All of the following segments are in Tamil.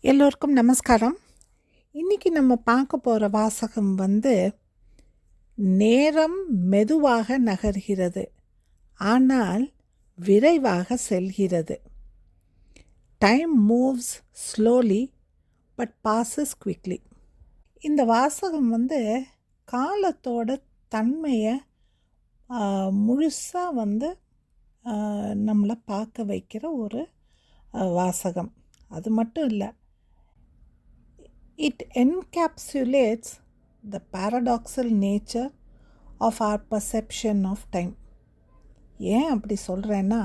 எல்லோருக்கும் நமஸ்காரம். இன்றைக்கி நம்ம பார்க்க போகிற வாசகம் நேரம் மெதுவாக நகர்கிறது, ஆனால் விரைவாக செல்கிறது. Time moves slowly but passes quickly. இந்த வாசகம் காலத்தோட தன்மையை முழுசாக நம்மளை பார்க்க வைக்கிற ஒரு வாசகம். அது மட்டும் இல்லை, it encapsulates the paradoxical nature of our perception of time. ஏன் அப்படி சொல்கிறேன்னா,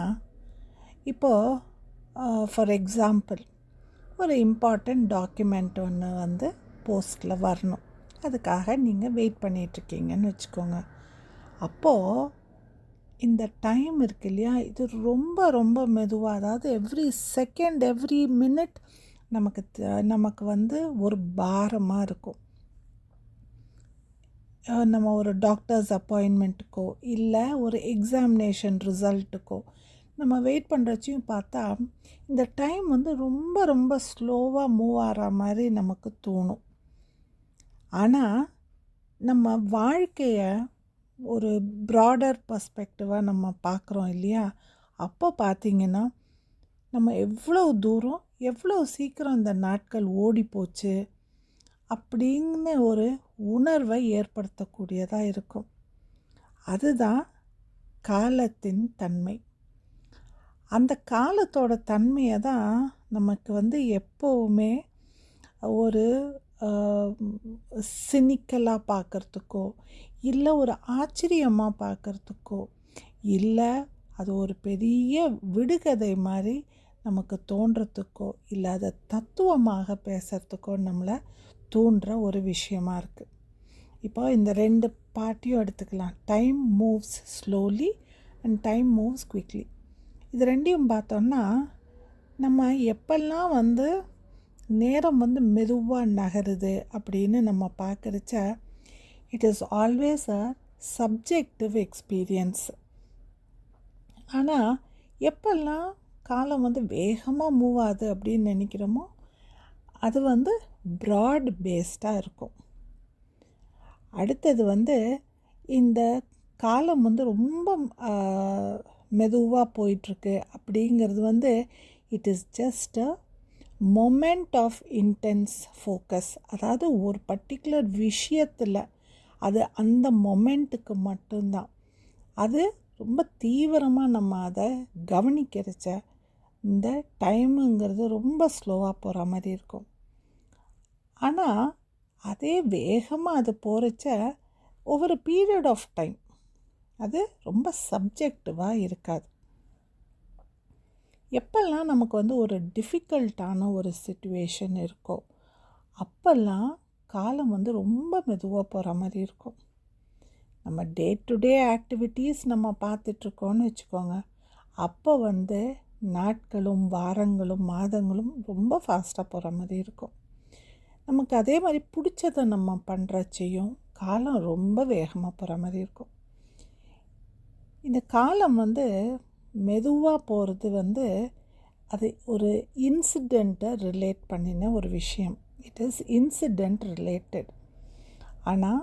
இப்போது ஃபார் எக்ஸாம்பிள் ஒரு இம்பார்ட்டண்ட் டாக்குமெண்ட் ஒன்று போஸ்ட்டில் வரணும். அதுக்காக நீங்கள் வெயிட் பண்ணிகிட்ருக்கீங்கன்னு வச்சுக்கோங்க. அப்போது இந்த டைம் இருக்கு இல்லையா, இது ரொம்ப ரொம்ப மெதுவாக, அதாவது எவ்ரி செகண்ட் எவ்ரி மினிட் நமக்கு ஒரு பாரமாக இருக்கும். நம்ம ஒரு டாக்டர்ஸ் அப்பாயின்மெண்ட்டுக்கோ இல்லை ஒரு எக்ஸாமினேஷன் ரிசல்ட்டுக்கோ நம்ம வெயிட் பண்ணுறச்சையும் பார்த்தா இந்த டைம் ரொம்ப ரொம்ப ஸ்லோவாக மூவ் ஆகிற மாதிரி நமக்கு தோணும். ஆனால் நம்ம வாழ்க்கையை ஒரு ப்ராடர் பர்ஸ்பெக்டிவாக நம்ம பார்க்குறோம் இல்லையா, அப்போ பார்த்திங்கன்னா நம்ம எவ்வளோ தூரம் எவ்வளோ சீக்கிரம் இந்த நாட்கள் ஓடி போச்சு அப்படின்னு ஒரு உணர்வை ஏற்படுத்தக்கூடியதாக இருக்கும். அதுதான் காலத்தின் தன்மை. அந்த காலத்தோட தன்மையை தான் நமக்கு எப்போவுமே ஒரு சினிக்கலாக பார்க்குறதுக்கோ இல்லை ஒரு ஆச்சரியமாக பார்க்குறதுக்கோ இல்லை அது ஒரு பெரிய விடுகதை மாதிரி நமக்கு தோன்றத்துக்கோ இல்லை அதை தத்துவமாக பேசுகிறதுக்கோ நம்மளை தோன்ற ஒரு விஷயமா இருக்குது. இப்போ இந்த ரெண்டு பார்ட்டியும் எடுத்துக்கலாம். Time moves slowly and time moves quickly. இது ரெண்டையும் பார்த்தோன்னா நம்ம எப்பெல்லாம் நேரம் மெதுவாக நகருது அப்படின்னு நம்ம பார்க்குறச்ச it is always a subjective experience. ஆனால் எப்பெல்லாம் காலம் வேகமாக மூவ் ஆகுது அப்படின்னு நினைக்கிறோமோ அது ப்ராட் பேஸ்டாக இருக்கும். அடுத்தது இந்த காலம் ரொம்ப மெதுவாக போயிட்டுருக்கு அப்படிங்கிறது it is just a moment of intense focus. அதாவது ஒரு பர்டிகுலர் விஷயத்தில் அது அந்த மொமெண்ட்டுக்கு மட்டும்தான். அது ரொம்ப தீவிரமாக நம்ம அதை கவனிக்கிறச்ச இந்த டைமுங்கிறது ரொம்ப ஸ்லோவாக போகிற மாதிரி இருக்கும். ஆனால் அதே வேகமாக அது போகிறச்ச ஒவ்வொரு பீரியட் ஆஃப் டைம் அது ரொம்ப சப்ஜெக்டிவாக இருக்காது. எப்பெல்லாம் நமக்கு ஒரு டிஃபிகல்ட்டான ஒரு சிச்சுவேஷன் இருக்கோ அப்போல்லாம் காலம் ரொம்ப மெதுவாக போகிற மாதிரி இருக்கும். நம்ம டே டு டே ஆக்டிவிட்டீஸ் நம்ம பார்த்துட்ருக்கோன்னு வச்சுக்கோங்க, அப்போ நாட்களும் வாரங்களும் மாதங்களும் ரொம்ப ஃபாஸ்ட்டாக போகிற மாதிரி இருக்கும். நமக்கு அதே மாதிரி பிடிச்சதை நம்ம பண்ணுறச்சையும் காலம் ரொம்ப வேகமாக போகிற மாதிரி இருக்கும். இந்த காலம் மெதுவாக போகிறது அது ஒரு இன்சிடெண்ட்டை ரிலேட் பண்ணின ஒரு விஷயம். It is incident related. ஆனால்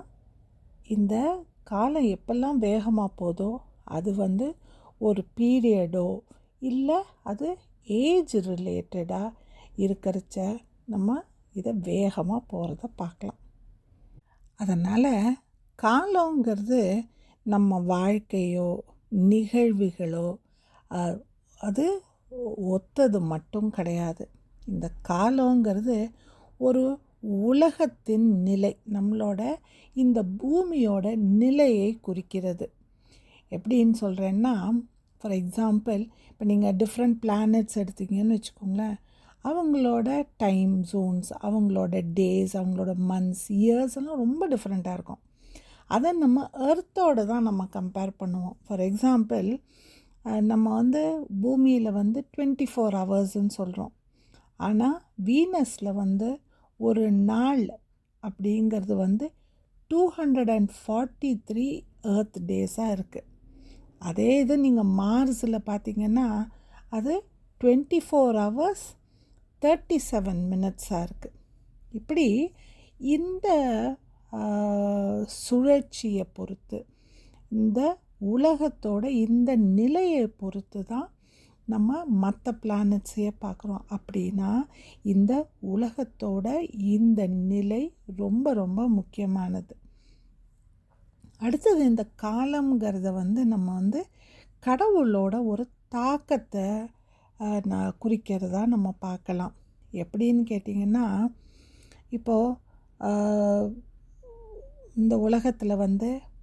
இந்த காலம் எப்பெல்லாம் வேகமாக போதோ அது ஒரு பீரியடோ இல்லை அது ஏஜ் ரிலேட்டடாக இருக்கிறச்ச நம்ம இதை வேகமாக போகிறத பார்க்கலாம். அதனால் காலங்கிறது நம்ம வாழ்க்கையோ நிகழ்வுகளோ அது ஒத்தது மட்டும் கிடையாது. இந்த காலங்கிறது ஒரு உலகத்தின் நிலை, நம்மளோட இந்த பூமியோட நிலையை குறிக்கிறது. எப்படின்னு சொல்கிறேன்னா, ஃபார் எக்ஸாம்பிள் இப்போ நீங்கள் டிஃப்ரெண்ட் பிளானட்ஸ் எடுத்தீங்கன்னு வச்சுக்கோங்களேன், அவங்களோட டைம் ஜோன்ஸ், அவங்களோட டேஸ், அவங்களோட மந்த்ஸ், இயர்ஸ் எல்லாம் ரொம்ப டிஃப்ரெண்ட்டாக இருக்கும். அதை நம்ம எர்த்தோடு தான் நம்ம கம்பேர் பண்ணுவோம். ஃபார் எக்ஸாம்பிள் நம்ம பூமியில் 24 ஹவர்ஸ்ன்னு சொல்கிறோம். ஆனால் வீனஸில் ஒரு நாள் அப்படிங்கிறது 243 எர்த் டேஸாக இருக்குது. அதே இது நீங்கள் மார்ஸில் பார்த்திங்கன்னா அது 24 ஹவர்ஸ் 37 மினிட்ஸாக இருக்குது. இப்படி இந்த சுழற்சியை பொறுத்து, இந்த உலகத்தோட இந்த நிலையை பொறுத்து தான் நம்ம மற்ற பிளானட்ஸையே பார்க்குறோம். அப்படின்னா இந்த உலகத்தோட இந்த நிலை ரொம்ப ரொம்ப முக்கியமானது. அடுத்தது இந்த காலம்ங்கிறத நம்ம கடவுளோட ஒரு தாக்கத்தை குறிக்கிறதா நம்ம பார்க்கலாம். எப்படின்னு கேட்டிங்கன்னா, இப்போது இந்த உலகத்தில்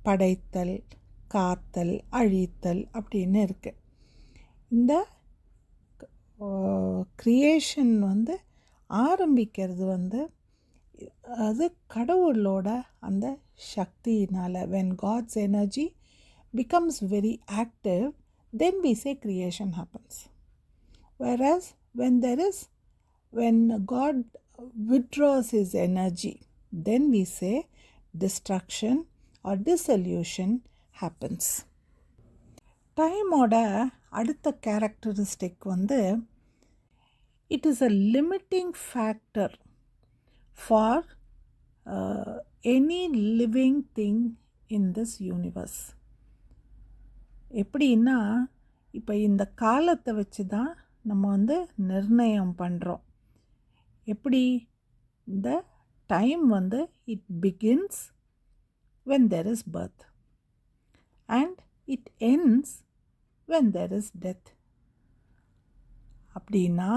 படைத்தல், காத்தல், அழித்தல் அப்படின்னு இருக்குது. இந்த க்ரியேஷன் ஆரம்பிக்கிறது அது கடவுளோட அந்த சக்தியினால். when God's energy becomes very active, then we say creation happens. Whereas when God withdraws his energy, then we say destruction or dissolution happens. டைமோட அடுத்த characteristic it is a limiting factor for any living thing in this universe. எப்படின்னா, இப்போ இந்த காலத்தை வச்சு தான் நம்ம நிர்ணயம் பண்ணுறோம். எப்படி இந்த time it begins when there is birth and it ends when there is death. அப்படின்னா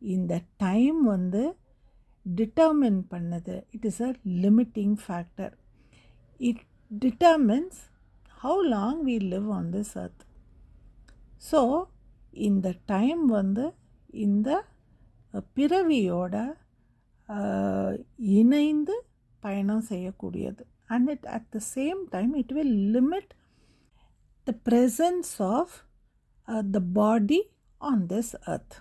இந்த டைம் டிட்டர்மின் பண்ணுது. It is a limiting factor. It determines how long we live on this earth. So இந்த டைம் இந்த பிறவியோட இணைந்து பயணம் செய்யக்கூடியது. And it at the same time it will limit the presence of the body on this earth.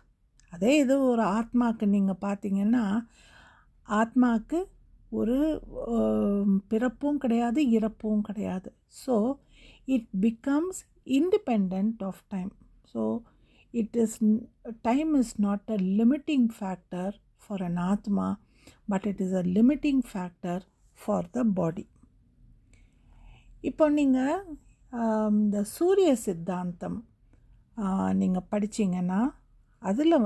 அதே இது ஒரு ஆத்மாக்கு நீங்கள் பார்த்தீங்கன்னா, ஆத்மாக்கு ஒரு பிறப்பும் கிடையாது, இறப்பும் கிடையாது. So it becomes independent of time. So time is not a limiting factor for an atma, but it is a limiting factor for the body. இப்போ நீங்கள் இந்த சூரிய சித்தாந்தம் நீங்கள் படிச்சிங்கன்னா அதில்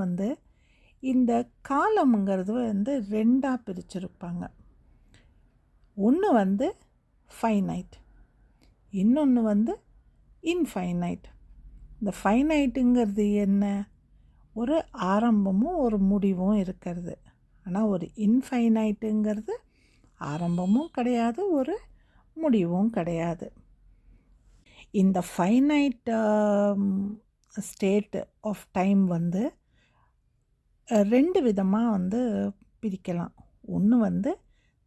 இந்த காலம்ங்கிறது ரெண்டாக பிரிச்சிருப்பாங்க. ஒன்று ஃபைனைட், இன்னொன்று இன்ஃபைனைட். இந்த ஃபைனைட்டுங்கிறது என்ன? ஒரு ஆரம்பமும் ஒரு முடிவும் இருக்கிறது. ஆனால் ஒரு இன்ஃபைனைட்டுங்கிறது ஆரம்பமும் கிடையாது, ஒரு முடிவும் கிடையாது. இந்த ஃபைனைட் ஸ்டேட் ஆஃப் டைம் ரெண்டு விதமாக பிரிக்கலாம். ஒன்று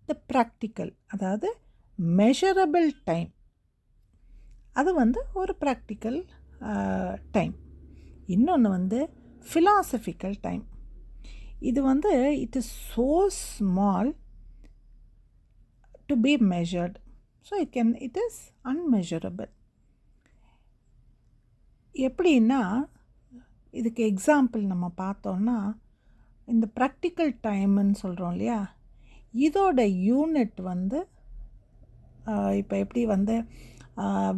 த ப்ராக்டிக்கல், அதாவது மெஷரபிள் டைம். அது ஒரு ப்ராக்டிக்கல் டைம். இன்னொன்று ஃபிலாசபிக்கல் டைம். இது it is so small to be measured, so it is unmeasurable. எப்படின்னா, இதுக்கு எக்ஸாம்பிள் நம்ம பார்த்தோன்னா, இந்த ப்ராக்டிக்கல் டைமுன்னு சொல்கிறோம் இல்லையா, இதோட யூனிட் இப்போ எப்படி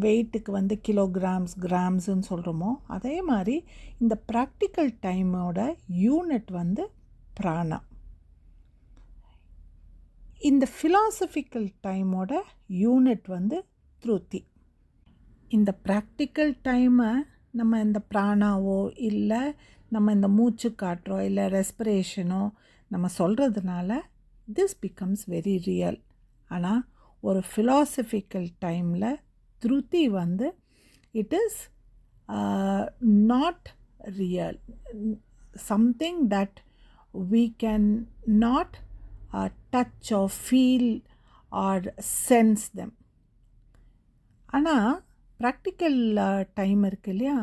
வெயிட்டுக்கு கிலோகிராம்ஸ், கிராம்ஸுன்னு சொல்கிறோமோ, அதே மாதிரி இந்த ப்ராக்டிக்கல் டைமோட யூனிட் பிராணா. இந்த ஃபிலாசபிக்கல் டைமோட யூனிட் த்ருதி. இந்த ப்ராக்டிக்கல் டைமை நம்ம இந்த பிராணாவோ இல்லை நம்ம இந்த மூச்சு காற்றோ இல்லை ரெஸ்பிரேஷனோ நம்ம சொல்கிறதுனால திஸ் பிகம்ஸ் வெரி ரியல். ஆனால் ஒரு ஃபிலாசபிக்கல் டைமில் த்ருதி it is not real, something that we can not touch or feel or sense them. ஆனால் ப்ராக்டிக்கல் டைம் இருக்கு இல்லையா,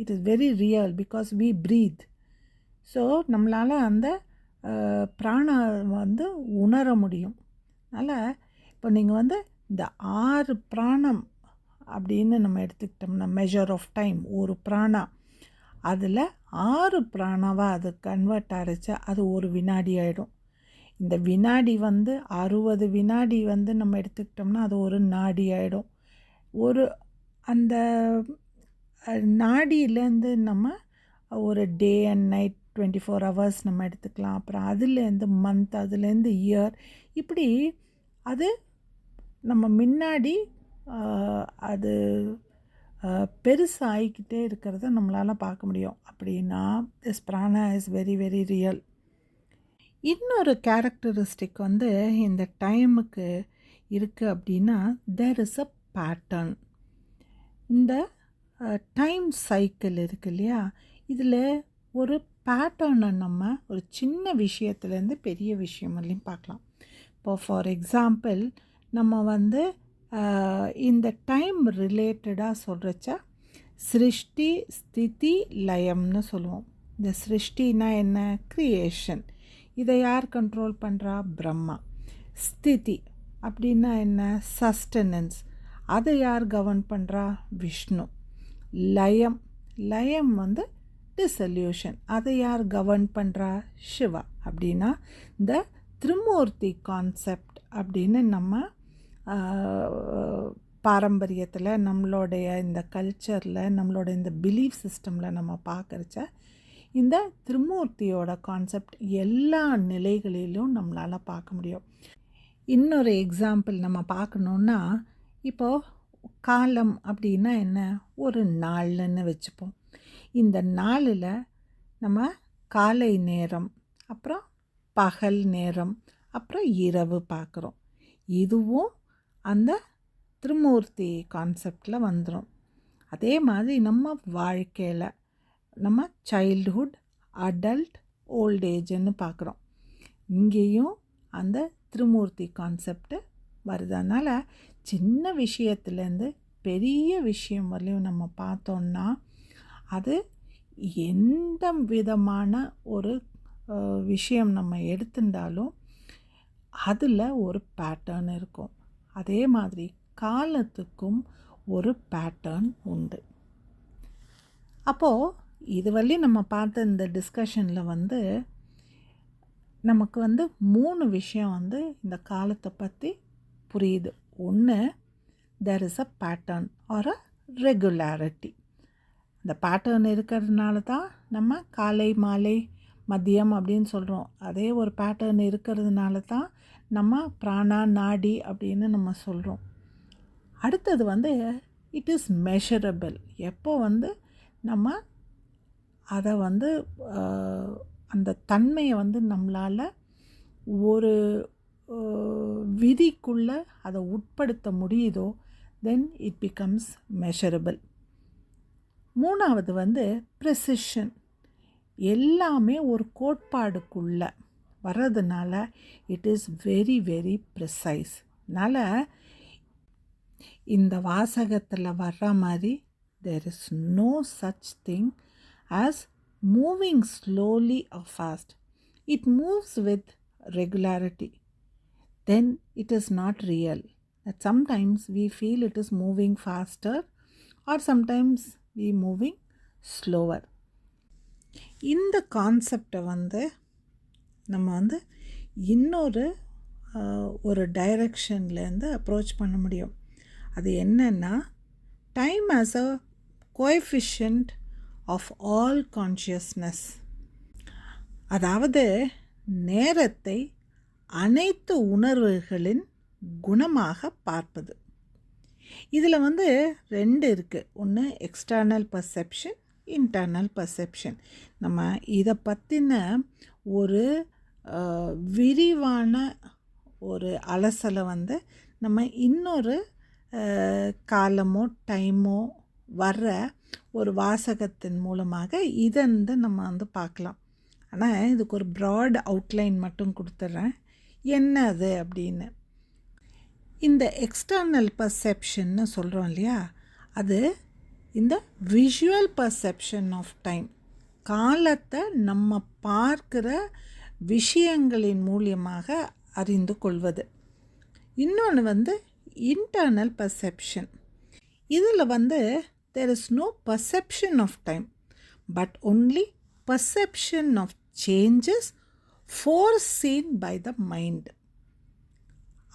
it is very real because we breathe. So நம்மளால் அந்த பிராண உணர முடியும். அதனால் இப்போ நீங்கள் இந்த 6 பிராணம் அப்படின்னு நம்ம எடுத்துக்கிட்டோம்னா மெஷர் ஆஃப் டைம், ஒரு பிராணா அதில் 6 பிராணாவாக அது கன்வெர்ட் ஆகிடுச்சா அது ஒரு வினாடி ஆகிடும். இந்த வினாடி 60 வினாடி நம்ம எடுத்துக்கிட்டோம்னா அது ஒரு நாடி ஆகிடும். ஒரு அந்த நாடியிலேருந்து நம்ம ஒரு டே அண்ட் நைட் 24 ஹவர்ஸ் நம்ம எடுத்துக்கலாம். அப்புறம் அதுலேருந்து மந்த், அதுலேருந்து இயர், இப்படி அது நம்ம முன்னாடி அது பெருசாகிக்கிட்டே இருக்கிறத நம்மளால் பார்க்க முடியும். அப்படின்னா this prana is very very real. இன்னொரு கேரக்டரிஸ்டிக் இந்த டைமுக்கு இருக்குது அப்படின்னா தேர் இஸ் அ பேட்டர்ன். இந்த டைம் சைக்கிள் இருக்கு இல்லையா, இதில் ஒரு பேட்டர்னை நம்ம ஒரு சின்ன விஷயத்துலேருந்து பெரிய விஷயம் வரலையும் பார்க்கலாம். இப்போ ஃபார் எக்ஸாம்பிள் நம்ம இந்த டைம் ரிலேட்டடாக சொல்கிறச்ச சிருஷ்டி ஸ்திதி லயம்னு சொல்லுவோம். இந்த சிருஷ்டினா என்ன? க்ரியேஷன். இதை யார் கண்ட்ரோல் பண்ணுறா? பிரம்மா. ஸ்திதி அப்படின்னா என்ன? சஸ்டனன்ஸ். அதை யார் கவர்ன் பண்ணுறா? விஷ்ணு. லயம், லயம் டிசல்யூஷன். அதை யார் கவர்ன் பண்ணுறா? சிவா. அப்படின்னா இந்த திரிமூர்த்தி கான்செப்ட் அப்படின்னு நம்ம பாரம்பரியத்தில், நம்மளுடைய இந்த கல்ச்சரில், நம்மளோட இந்த பிலீஃப் சிஸ்டமில் நம்ம பார்க்குறச்ச இந்த திரிமூர்த்தியோட கான்செப்ட் எல்லா நிலைகளிலும் நம்மளால் பார்க்க முடியும். இன்னொரு எக்ஸாம்பிள் நம்ம பார்க்கணுன்னா, இப்போது காலம் அப்படின்னா என்ன? ஒரு நாள்னு வச்சுப்போம். இந்த நாளில் நம்ம காலை நேரம், அப்புறம் பகல் நேரம், அப்புறம் இரவு பார்க்குறோம். இதுவும் அந்த திரிமூர்த்தி கான்செப்டில் வந்துடும். அதே மாதிரி நம்ம வாழ்க்கையில் நம்ம சைல்டுஹுட், அடல்ட், ஓல்டேஜுன்னு பார்க்குறோம். இங்கேயும் அந்த திரிமூர்த்தி கான்செப்டு வருது. அதனால் சின்ன விஷயத்துலேருந்து பெரிய விஷயம் வரலையும் நம்ம பார்த்தோன்னா அது எந்த விதமான ஒரு விஷயம் நம்ம எடுத்துட்டாலும் அதில் ஒரு பேட்டர்ன் இருக்கும். அதே மாதிரி காலத்துக்கும் ஒரு பேட்டர்ன் உண்டு. அப்போது இதுவரையும் நம்ம பார்த்த இந்த டிஸ்கஷனில் நமக்கு 3 விஷயம் இந்த காலத்தை பற்றி புரியுது. ஒன்று, there is a pattern or a regularity. இந்த பேட்டர்ன் இருக்கிறதுனால தான் நம்ம காலை, மாலை, மதியம் அப்படின்னு சொல்கிறோம். அதே ஒரு பேட்டர்ன் இருக்கிறதுனால தான் நம்ம பிராணா, நாடி அப்படின்னு நம்ம சொல்கிறோம். அடுத்தது இட் இஸ் மெஷரபிள். எப்போ நம்ம அதை அந்த தன்மையை நம்மளால் ஒரு விதிக்குள்ளே அதை உட்படுத்த முடியுதோ தென் இட் பிகம்ஸ் மெஷரபிள். மூணாவது ப்ரெசிஷன். எல்லாமே ஒரு கோட்பாடுக்குள்ளே வர்றதுனால it is very very precise. அதனால் இந்த வாசகத்தில் வர்ற மாதிரி there is no such thing as moving slowly or fast. It moves with regularity. Then it is not real. That sometimes we feel it is moving faster or sometimes we moving slower. இந்த கான்செப்டை நம்ம இன்னொரு ஒரு டைரெக்ஷன்லேருந்து அப்ரோச் பண்ண முடியும். அது என்னன்னா, time as a coefficient of all consciousness. அதாவது நேரத்தை அனைத்து உணர்வுகளின் குணமாக பார்ப்பது. இதில் 2 இருக்குது. ஒன்று எக்ஸ்டர்னல் பர்செப்ஷன், இன்டர்னல் பர்செப்ஷன். நம்ம இதை பற்றின ஒரு விரிவான ஒரு அலசலை நம்ம இன்னொரு காலமோ டைமோ வர்ற ஒரு வாசகத்தின் மூலமாக இதை நம்ம பார்க்கலாம். ஆனால் இதுக்கு ஒரு ப்ராட் அவுட்லைன் மட்டும் கொடுத்துட்றேன். என்ன அது அப்படின்னு. இந்த எக்ஸ்டர்னல் பர்செப்ஷன்னு சொல்கிறோம் இல்லையா, அது இந்த விஷுவல் பர்செப்ஷன் ஆஃப் டைம். காலத்தை நம்ம பார்க்குற விஷயங்களின் மூலியமாக அறிந்து கொள்வது. இன்னொன்று இன்டர்னல் பர்செப்ஷன். இதில் there is no perception of time, but only perception of changes foreseen by the mind.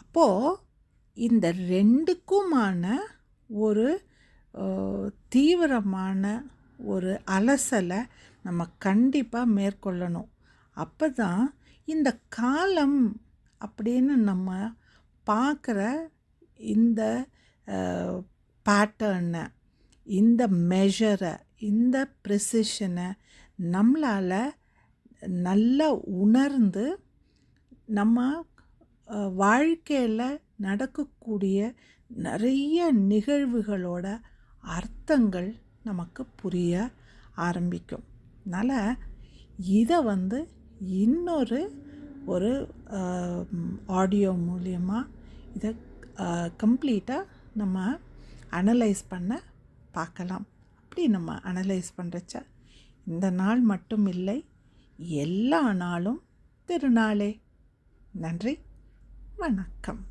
அப்போது இந்த ரெண்டுக்குமான ஒரு தீவிரமான ஒரு அலசலை நம்ம கண்டிப்பாக மேற்கொள்ளணும். அப்போ தான் இந்த காலம் அப்படின்னு நம்ம பார்க்குற இந்த பேட்டர்னை, இந்த மெஷரை, இந்த ப்ரிசிஷனை நம்மளால் நல்லா உணர்ந்து நம்ம வாழ்க்கையில் நடக்கக்கூடிய நிறைய நிகழ்வுகளோட அர்த்தங்கள் நமக்கு புரிய ஆரம்பிக்கும். அதனால் இதை இன்னொரு ஒரு ஆடியோ மூலியமாக இதை கம்ப்ளீட்டாக நம்ம அனலைஸ் பண்ண பார்க்கலாம். அப்படி நம்ம அனலைஸ் பண்ணுறச்ச இந்த நாள் மட்டும் இல்லை, எல்லா நாளும் திருநாளே. நன்றி, வணக்கம்.